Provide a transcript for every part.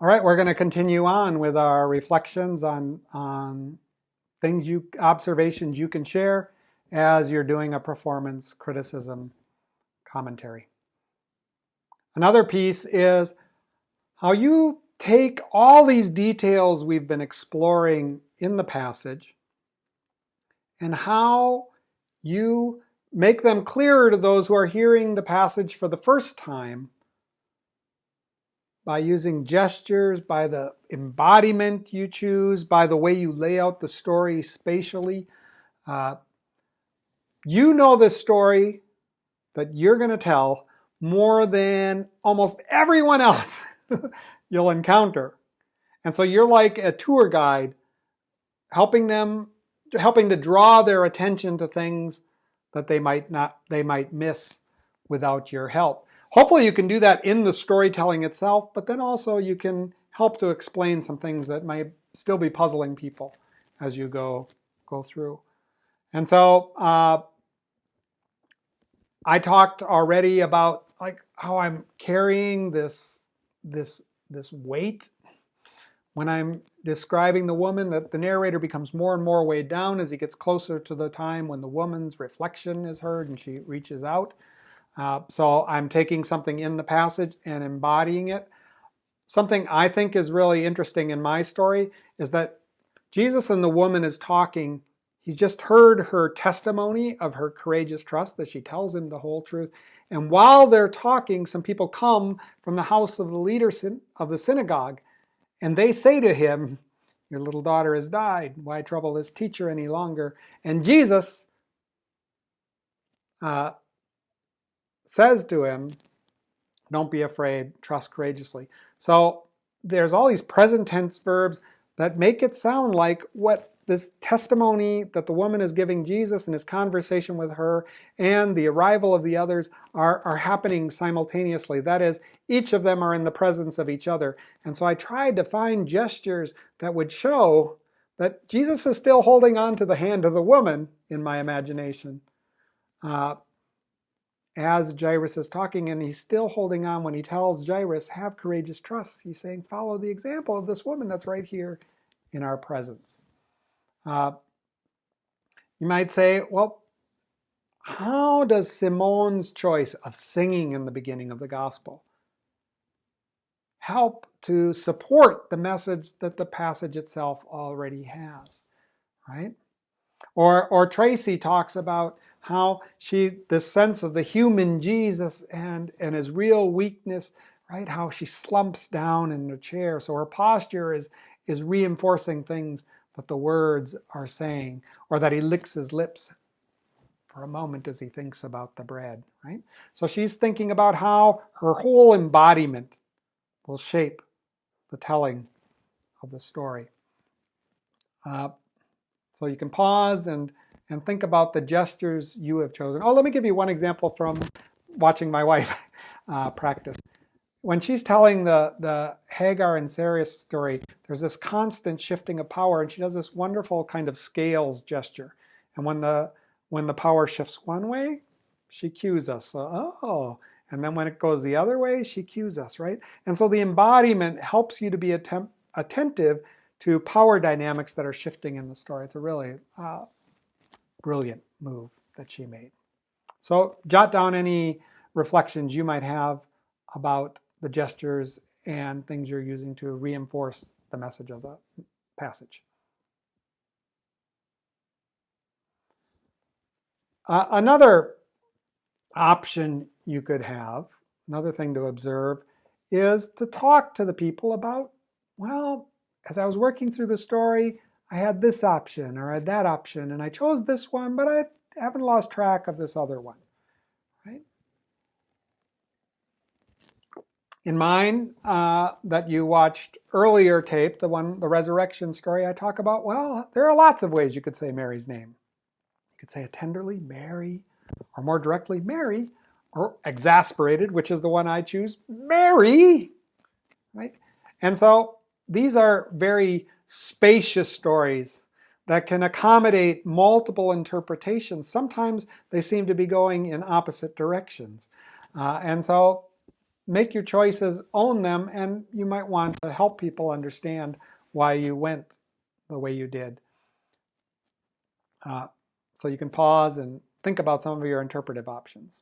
All right, we're going to continue on with our reflections on observations you can share as you're doing a performance criticism commentary. Another piece is how you take all these details we've been exploring in the passage and how you make them clearer to those who are hearing the passage for the first time by using gestures, by the embodiment you choose, by the way you lay out the story spatially. You know this story that you're going to tell more than almost everyone else you'll encounter. And so you're like a tour guide, helping to draw their attention to things that they might miss without your help. Hopefully you can do that in the storytelling itself, but then also you can help to explain some things that might still be puzzling people as you go through. And so I talked already about like how I'm carrying this weight when I'm describing the woman, that the narrator becomes more and more weighed down as he gets closer to the time when the woman's reflection is heard and she reaches out. So I'm taking something in the passage and embodying it. Something I think is really interesting in my story is that Jesus and the woman is talking. He's just heard her testimony of her courageous trust, that she tells him the whole truth. And while they're talking, some people come from the house of the leader of the synagogue, and they say to him, "Your little daughter has died. Why trouble this teacher any longer?" And Jesus says to him, "Don't be afraid, trust courageously." So there's all these present tense verbs that make it sound like what this testimony that the woman is giving Jesus in his conversation with her and the arrival of the others are happening simultaneously. That is, each of them are in the presence of each other. And so I tried to find gestures that would show that Jesus is still holding on to the hand of the woman in my imagination. As Jairus is talking, and he's still holding on when he tells Jairus, "Have courageous trust." He's saying, follow the example of this woman that's right here in our presence. You might say, well, how does Simon's choice of singing in the beginning of the gospel help to support the message that the passage itself already has, right? Or Tracy talks about how this sense of the human Jesus and his real weakness, right? How she slumps down in the chair. So her posture is reinforcing things that the words are saying, or that he licks his lips for a moment as he thinks about the bread, right? So she's thinking about how her whole embodiment will shape the telling of the story. So you can pause and think about the gestures you have chosen. Oh, let me give you one example from watching my wife practice. When she's telling the Hagar and Sarah story, there's this constant shifting of power, and she does this wonderful kind of scales gesture. And when the power shifts one way, she cues us. Oh, and then when it goes the other way, she cues us, right? And so the embodiment helps you to be attentive to power dynamics that are shifting in the story. It's a really brilliant move that she made. So jot down any reflections you might have about the gestures and things you're using to reinforce the message of the passage. Another option you could have, another thing to observe, is to talk to the people about, well, as I was working through the story, I had this option or I had that option, and I chose this one, but I haven't lost track of this other one, right? In mine, that you watched earlier tape, the resurrection story, I talk about, well, there are lots of ways you could say Mary's name. You could say it tenderly, Mary, or more directly, Mary, or exasperated, which is the one I choose, Mary, right? And so these are very spacious stories that can accommodate multiple interpretations. Sometimes they seem to be going in opposite directions. And so make your choices, own them, and you might want to help people understand why you went the way you did. So you can pause and think about some of your interpretive options.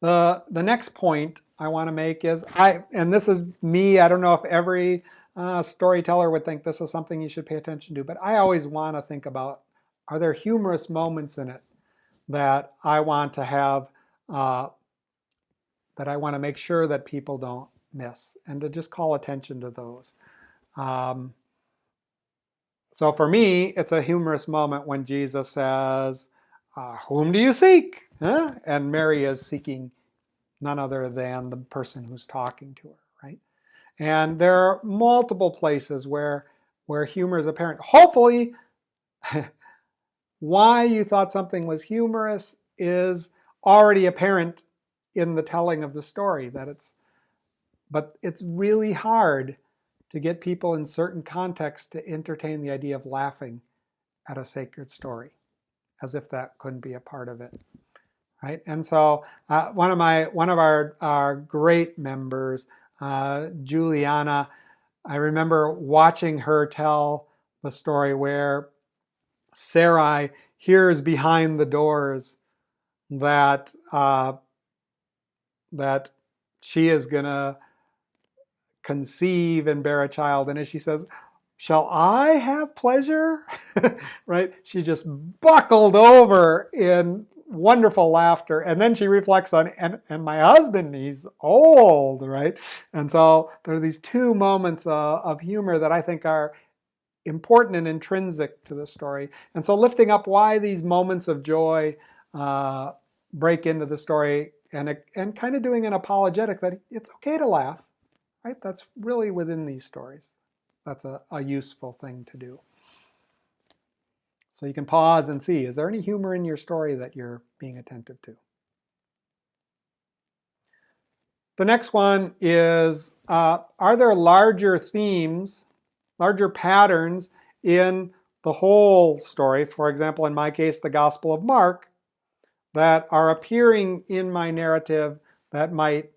The next point I want to make is, and this is me, I don't know if every storyteller would think this is something you should pay attention to, but I always want to think about, are there humorous moments in it that I want to have, that I want to make sure that people don't miss, and to just call attention to those. So for me, it's a humorous moment when Jesus says, whom do you seek? Huh? And Mary is seeking none other than the person who's talking to her, right? And there are multiple places where humor is apparent. Hopefully, why you thought something was humorous is already apparent in the telling of the story. But it's really hard to get people in certain contexts to entertain the idea of laughing at a sacred story, as if that couldn't be a part of it. Right, and so one of our great members, Juliana, I remember watching her tell the story where Sarai hears behind the doors that that she is gonna conceive and bear a child, and as she says, "Shall I have pleasure?" Right? She just buckled over in wonderful laughter, and then she reflects on, and my husband, he's old, right? And so there are these two moments of humor that I think are important and intrinsic to the story. And so lifting up why these moments of joy break into the story, and kind of doing an apologetic that it's okay to laugh, right? That's really within these stories. That's a useful thing to do. So you can pause and see, is there any humor in your story that you're being attentive to? The next one is, are there larger themes, larger patterns in the whole story? For example, in my case, the Gospel of Mark, that are appearing in my narrative that might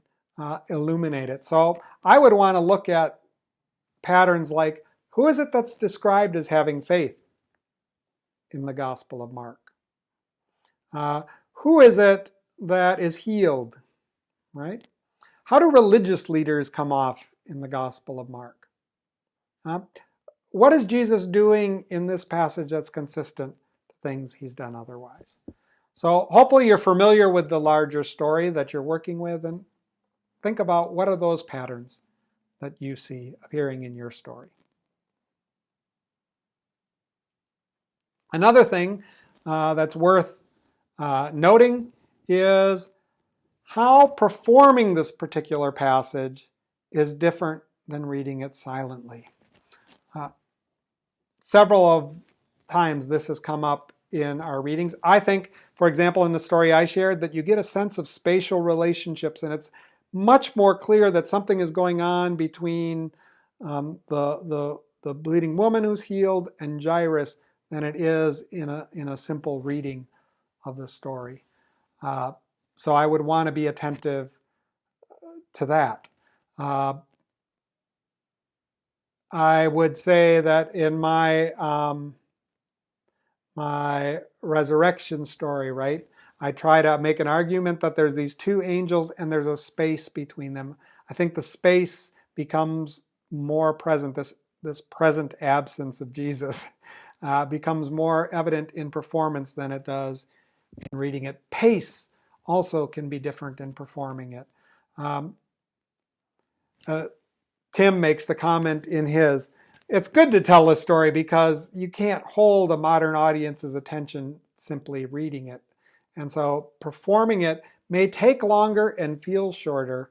illuminate it. So I would want to look at patterns like, who is it that's described as having faith in the Gospel of Mark? Who is it that is healed, right? How do religious leaders come off in the Gospel of Mark? What is Jesus doing in this passage that's consistent to things he's done otherwise? So hopefully you're familiar with the larger story that you're working with, and think about, what are those patterns that you see appearing in your story? Another thing that's worth noting is how performing this particular passage is different than reading it silently. Several of times this has come up in our readings. I think, for example, in the story I shared, that you get a sense of spatial relationships, and it's much more clear that something is going on between the bleeding woman who's healed and Jairus than it is in a simple reading of the story. So I would want to be attentive to that. I would say that in my my resurrection story, right, I try to make an argument that there's these two angels and there's a space between them. I think the space becomes more present. This present absence of Jesus becomes more evident in performance than it does in reading it. Pace also can be different in performing it. Tim makes the comment in his, it's good to tell a story because you can't hold a modern audience's attention simply reading it. And so performing it may take longer and feel shorter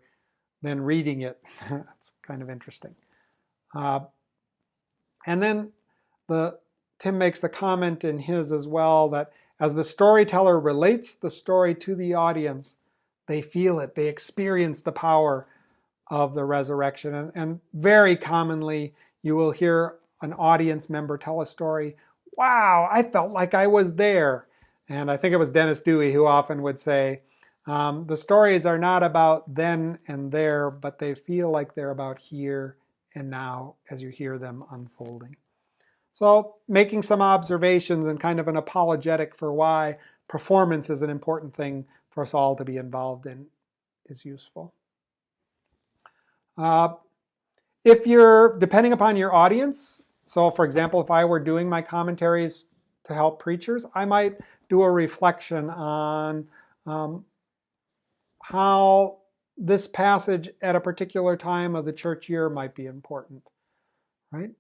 than reading it. It's kind of interesting. And then Tim makes the comment in his as well that as the storyteller relates the story to the audience, they feel it, they experience the power of the resurrection. And very commonly, you will hear an audience member tell a story, wow, I felt like I was there. And I think it was Dennis Dewey who often would say, the stories are not about then and there, but they feel like they're about here and now as you hear them unfolding. So making some observations and kind of an apologetic for why performance is an important thing for us all to be involved in is useful. If you're, depending upon your audience, so for example, if I were doing my commentaries to help preachers, I might do a reflection on how this passage at a particular time of the church year might be important, right?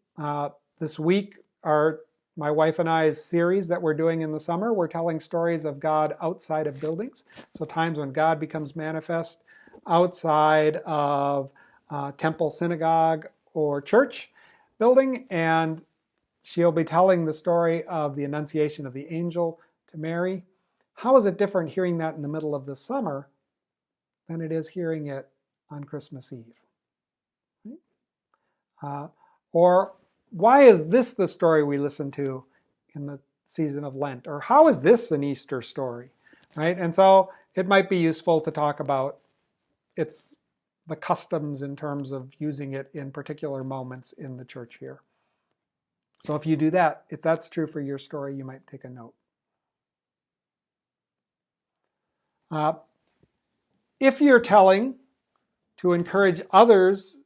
This week, my wife and I's series that we're doing in the summer, we're telling stories of God outside of buildings. So times when God becomes manifest outside of temple, synagogue, or church building. And she'll be telling the story of the Annunciation of the angel to Mary. How is it different hearing that in the middle of the summer than it is hearing it on Christmas Eve? Or why is this the story we listen to in the season of Lent? Or how is this an Easter story? Right? And so it might be useful to talk about the customs in terms of using it in particular moments in the church here. So if you do that, if that's true for your story, you might take a note. If you're telling to encourage others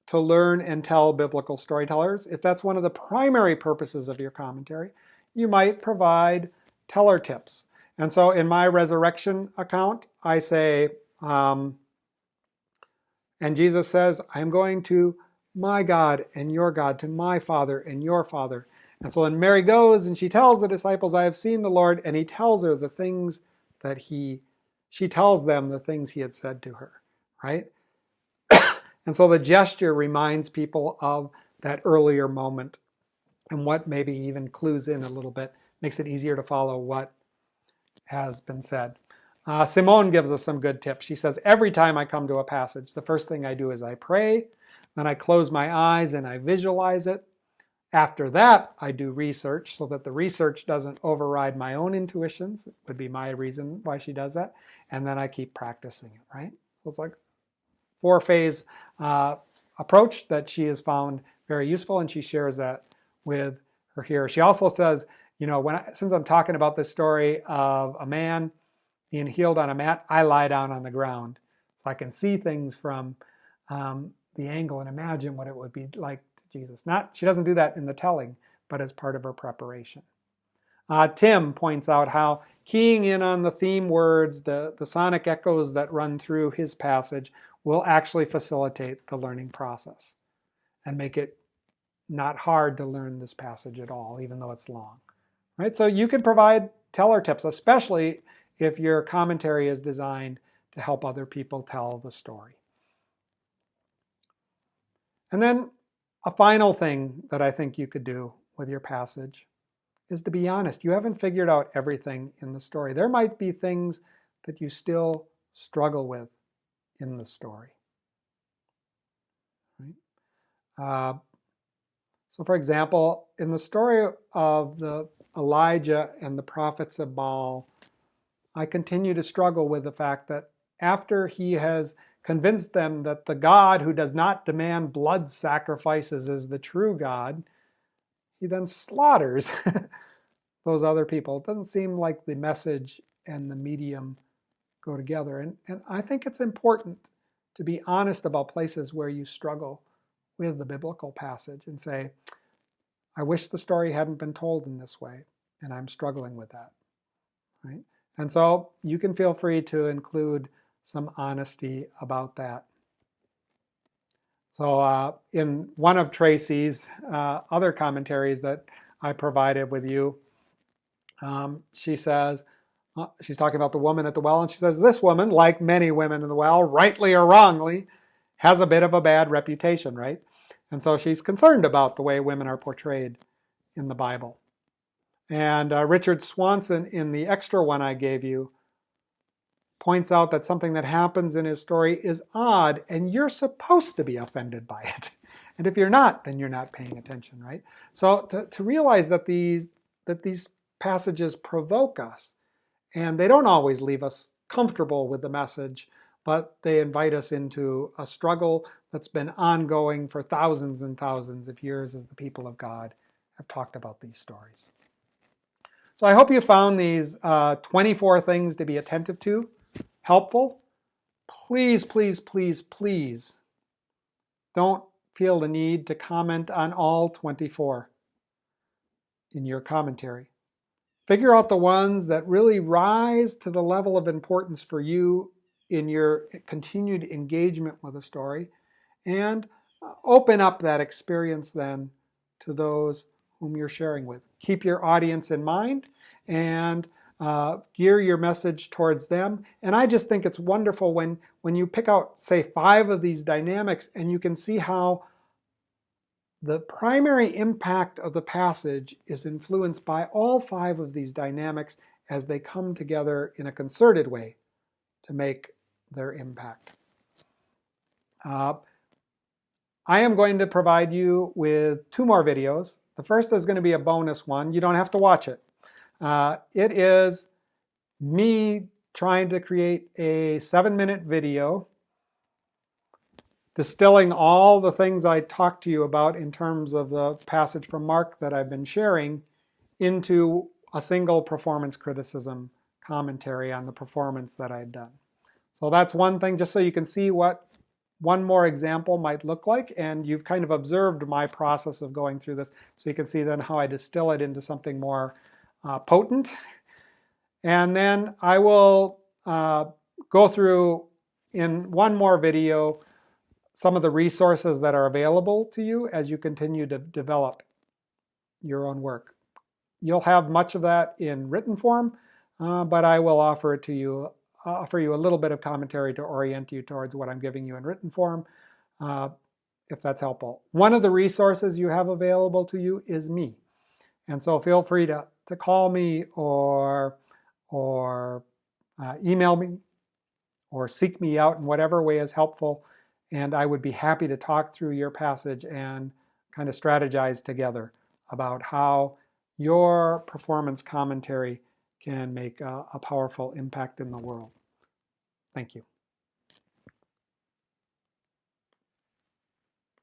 to learn and tell biblical storytellers, if that's one of the primary purposes of your commentary, you might provide teller tips. And so in my resurrection account, I say, and Jesus says, I'm going to my God and your God, to my Father and your Father. And so then Mary goes and she tells the disciples, I have seen the Lord, and he tells her the things that she tells them the things he had said to her, right? And so the gesture reminds people of that earlier moment and what maybe even clues in a little bit, makes it easier to follow what has been said. Simone gives us some good tips. She says, every time I come to a passage, the first thing I do is I pray, then I close my eyes and I visualize it. After that, I do research so that the research doesn't override my own intuitions. It would be my reason why she does that. And then I keep practicing it, right? So it's like four-phase approach that she has found very useful, and she shares that with her hearers. She also says, since I'm talking about this story of a man being healed on a mat, I lie down on the ground so I can see things from the angle and imagine what it would be like to Jesus. She doesn't do that in the telling, but as part of her preparation. Tim points out how keying in on the theme words, the sonic echoes that run through his passage, will actually facilitate the learning process and make it not hard to learn this passage at all, even though it's long. Right? So you can provide teller tips, especially if your commentary is designed to help other people tell the story. And then a final thing that I think you could do with your passage is to be honest. You haven't figured out everything in the story. There might be things that you still struggle with in the story. Right? So for example, in the story of the Elijah and the prophets of Baal, I continue to struggle with the fact that after he has convinced them that the God who does not demand blood sacrifices is the true God, he then slaughters those other people. It doesn't seem like the message and the medium go together. And I think it's important to be honest about places where you struggle with the biblical passage and say, I wish the story hadn't been told in this way, and I'm struggling with that. Right? And so you can feel free to include some honesty about that. So in one of Tracy's other commentaries that I provided with you, she says, she's talking about the woman at the well, and she says, this woman, like many women in the well, rightly or wrongly, has a bit of a bad reputation, right? And so she's concerned about the way women are portrayed in the Bible. And Richard Swanson, in the extra one I gave you, points out that something that happens in his story is odd, and you're supposed to be offended by it. And if you're not, then you're not paying attention, right? So to realize that these passages provoke us And they don't always leave us comfortable with the message, but they invite us into a struggle that's been ongoing for thousands and thousands of years as the people of God have talked about these stories. So I hope you found these 24 things to be attentive to helpful. Please, please, please, please don't feel the need to comment on all 24 in your commentary. Figure out the ones that really rise to the level of importance for you in your continued engagement with a story, and open up that experience then to those whom you're sharing with. Keep your audience in mind and gear your message towards them. And I just think it's wonderful when you pick out, say, 5 of these dynamics and you can see how the primary impact of the passage is influenced by all 5 of these dynamics as they come together in a concerted way to make their impact. I am going to provide you with 2 more videos. The first is going to be a bonus one. You don't have to watch it. It is me trying to create a 7-minute video distilling all the things I talked to you about in terms of the passage from Mark that I've been sharing into a single performance criticism commentary on the performance that I'd done. So that's one thing, just so you can see what one more example might look like, and you've kind of observed my process of going through this, so you can see then how I distill it into something more potent. And then I will go through in one more video some of the resources that are available to you as you continue to develop your own work. You'll have much of that in written form, but I will offer you a little bit of commentary to orient you towards what I'm giving you in written form, if that's helpful. One of the resources you have available to you is me. And so feel free to call me or email me or seek me out in whatever way is helpful. And I would be happy to talk through your passage and kind of strategize together about how your performance commentary can make a powerful impact in the world. Thank you.